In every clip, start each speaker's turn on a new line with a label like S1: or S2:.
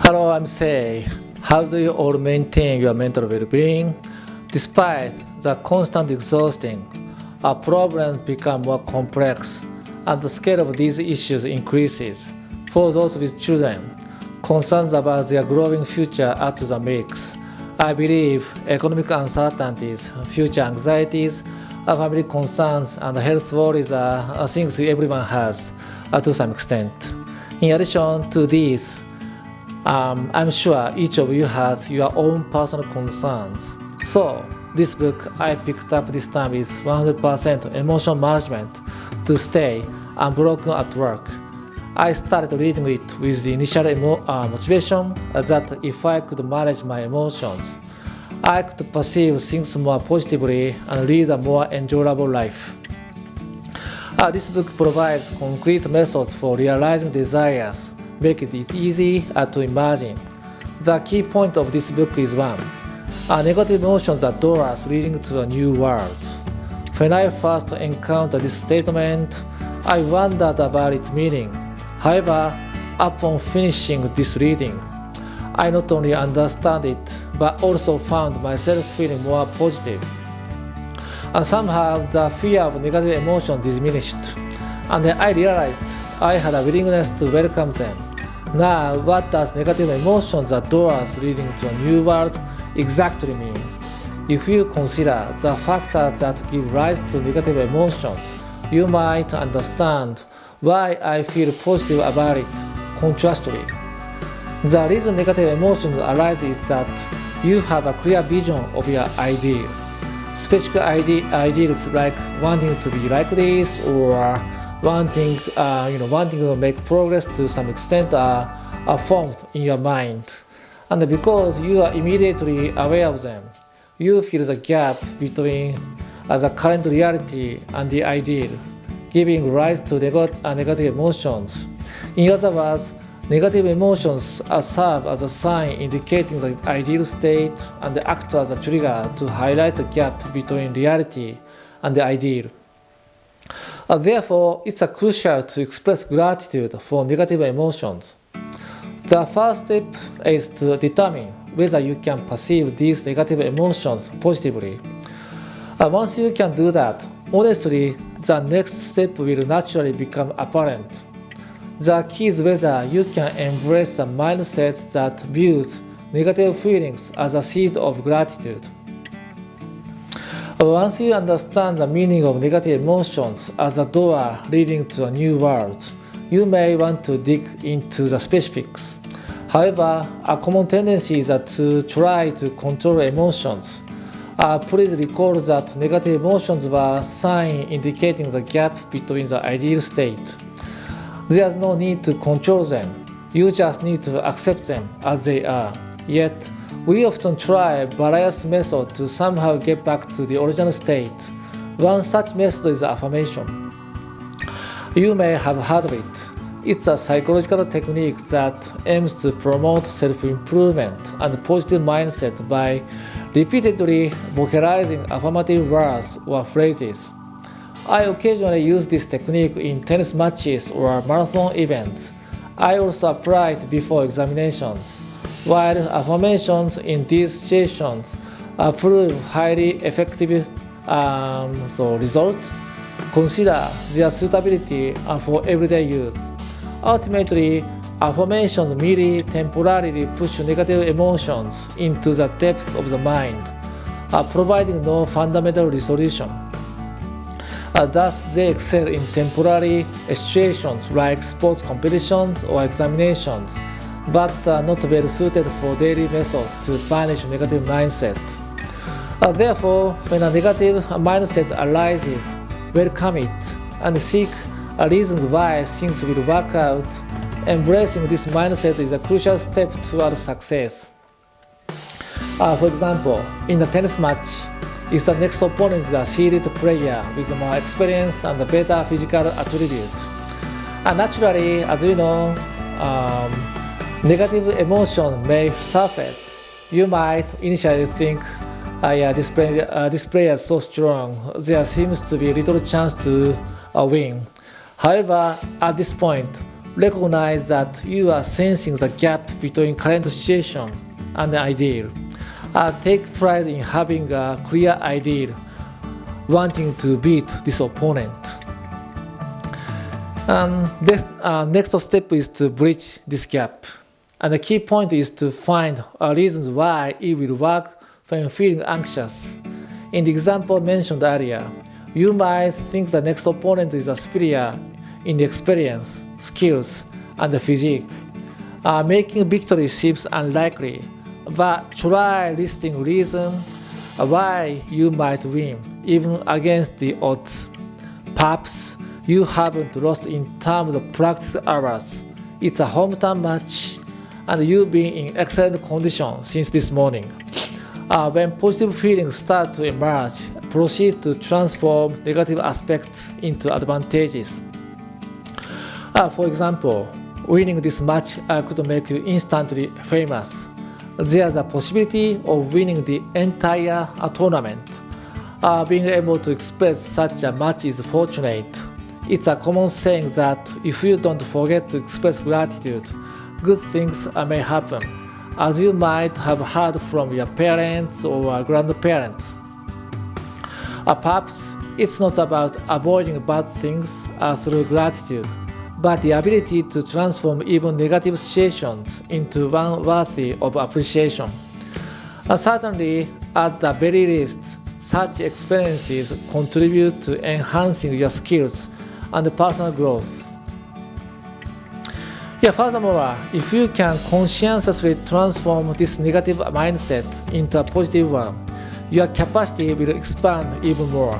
S1: Hello, I'm Say. How do you all maintain your mental well-being? Despite the constant exhausting, our problems become more complex, and the scale of these issues increases. For those with children, concerns about their growing future add to the mix. I believe economic uncertainties, future anxieties, family concerns, and health worries are things everyone has to some extent. In addition to these, I'm sure each of you has your own personal concerns. So, this book I picked up this time is 100% emotional management to stay unbroken at work. I started reading it with the initial motivation that if I could manage my emotions, I could perceive things more positively and lead a more enjoyable life. This book provides concrete methods for realizing desires, making it easy to imagine. The key point of this book is one: negative emotions are doors leading to a new world. When I first encountered this statement, I wondered about its meaning. However, upon finishing this reading, I not only understand it, but also found myself feeling more positive. And somehow the fear of negative emotion diminished, and then I realized I had a willingness to welcome them. Now, what does negative emotions as doors leading to a new world exactly mean? If you consider the factors that give rise to negative emotions, you might understand why I feel positive about it. Contrastly, the reason negative emotions arise is that you have a clear vision of your ideal. Specific ideals like wanting to be like this or wanting to make progress to some extent are formed in your mind. And because you are immediately aware of them, you feel the gap between the current reality and the ideal, giving rise to negative emotions. In other words, negative emotions serve as a sign indicating the ideal state and act as a trigger to highlight the gap between reality and the ideal. Therefore, it's crucial to express gratitude for negative emotions. The first step is to determine whether you can perceive these negative emotions positively. Once you can do that, honestly, the next step will naturally become apparent. The key is whether you can embrace the mindset that views negative feelings as a seed of gratitude. Once you understand the meaning of negative emotions as a door leading to a new world, you may want to dig into the specifics. However, a common tendency is to try to control emotions. Please recall that negative emotions were signs indicating the gap between the ideal state. There's no need to control them. You just need to accept them as they are. Yet, we often try various methods to somehow get back to the original state. One such method is affirmation. You may have heard of it. It's a psychological technique that aims to promote self-improvement and positive mindset by repeatedly vocalizing affirmative words or phrases. I occasionally use this technique in tennis matches or marathon events. I also apply it before examinations. While affirmations in these situations prove highly effective results, consider their suitability for everyday use. Ultimately, affirmations merely temporarily push negative emotions into the depths of the mind, providing no fundamental resolution. Thus, they excel in temporary situations like sports competitions or examinations, but not well suited for daily methods to banish negative mindset. Therefore, when a negative mindset arises, welcome it and seek reasons why things will work out. Embracing this mindset is a crucial step toward success. For example, in a tennis match, if the next opponent is a seasoned player with more experience and better physical attributes, naturally, as you know, negative emotion may surface. You might initially think, this player is so strong, there seems to be little chance to win. However, at this point, Recognize that you are sensing the gap between current situation and the ideal. Take pride in having a clear ideal, wanting to beat this opponent. Next step is to bridge this gap. And the key point is to find reasons why it will work when feeling anxious. In the example mentioned earlier, you might think the next opponent is superior in the experience, skills, and the physique. Making victory seems unlikely, but try listing reasons why you might win, even against the odds. Perhaps you haven't lost in terms of practice hours. It's a hometown match, and you've been in excellent condition since this morning. When positive feelings start to emerge, proceed to transform negative aspects into advantages. For example, winning this match could make you instantly famous. There's a possibility of winning the entire tournament. Being able to express such a match is fortunate. It's a common saying that if you don't forget to express gratitude, good things may happen, as you might have heard from your parents or grandparents. Perhaps it's not about avoiding bad things through gratitude, but the ability to transform even negative situations into one worthy of appreciation. Certainly, at the very least, such experiences contribute to enhancing your skills and personal growth. Furthermore, if you can conscientiously transform this negative mindset into a positive one, your capacity will expand even more.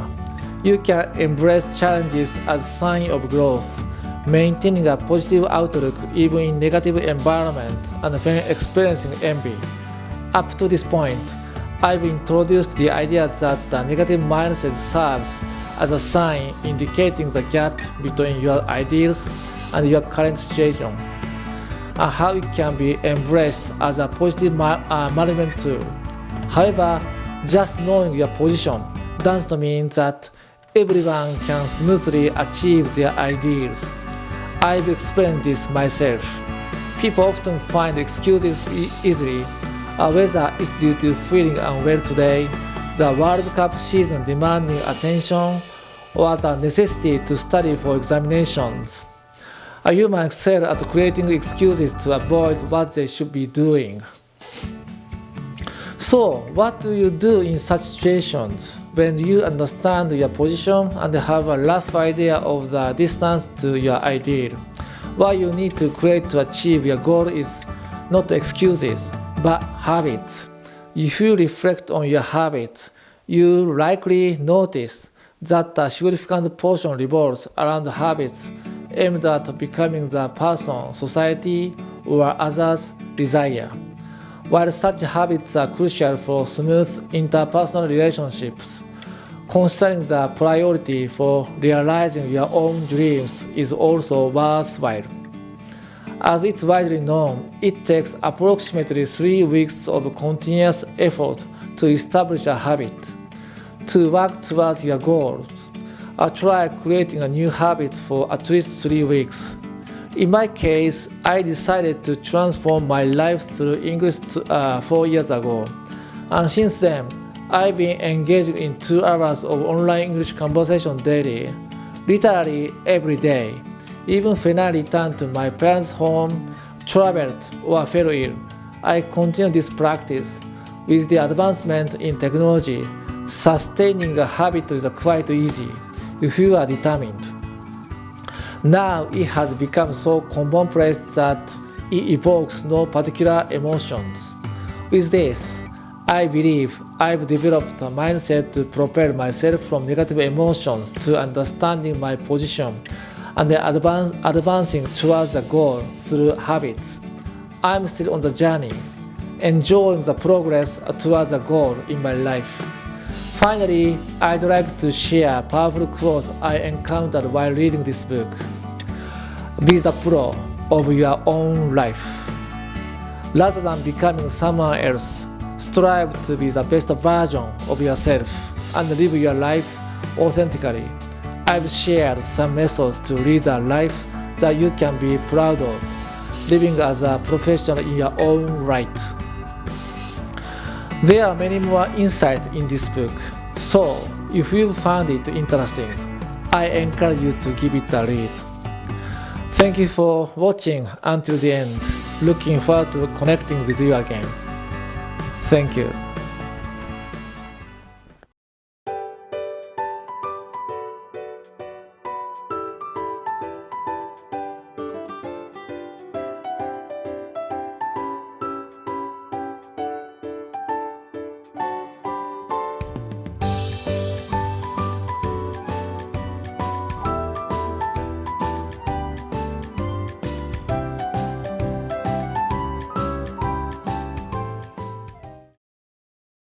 S1: You can embrace challenges as a sign of growth, maintaining a positive outlook even in negative environment and when experiencing envy. Up to this point, I've introduced the idea that the negative mindset serves as a sign indicating the gap between your ideals and your current situation, and how it can be embraced as a positive management tool. However, just knowing your position doesn't mean that everyone can smoothly achieve their ideals. I've experienced this myself. People often find excuses easily, whether it's due to feeling unwell today, the World Cup season demanding attention, or the necessity to study for examinations. You might excel at creating excuses to avoid what they should be doing. So, what do you do in such situations when you understand your position and have a rough idea of the distance to your ideal? What you need to create to achieve your goal is not excuses, but habits. If you reflect on your habits, you likely notice that a significant portion revolves around habits aimed at becoming the person society or others desire. While such habits are crucial for smooth interpersonal relationships, considering the priority for realizing your own dreams is also worthwhile. As it's widely known, it takes approximately 3 weeks of continuous effort to establish a habit. To work towards your goals, try creating a new habit for at least 3 weeks. In my case, I decided to transform my life through English 4 years ago, and since then, I've been engaging in 2 hours of online English conversation daily, literally every day. Even when I returned to my parents' home, traveled, or fell ill, I continue this practice. With the advancement in technology, sustaining a habit is quite easy if you are determined. Now it has become so commonplace that it evokes no particular emotions. With this, I believe I've developed a mindset to propel myself from negative emotions to understanding my position and then advancing towards the goal through habits. I'm still on the journey, enjoying the progress towards the goal in my life. Finally, I'd like to share a powerful quote I encountered while reading this book. Be the pro of your own life. Rather than becoming someone else, strive to be the best version of yourself and live your life authentically. I've shared some methods to lead a life that you can be proud of, living as a professional in your own right. There are many more insights in this book, so if you found it interesting, I encourage you to give it a read. Thank you for watching until the end. Looking forward to connecting with you again. Thank you.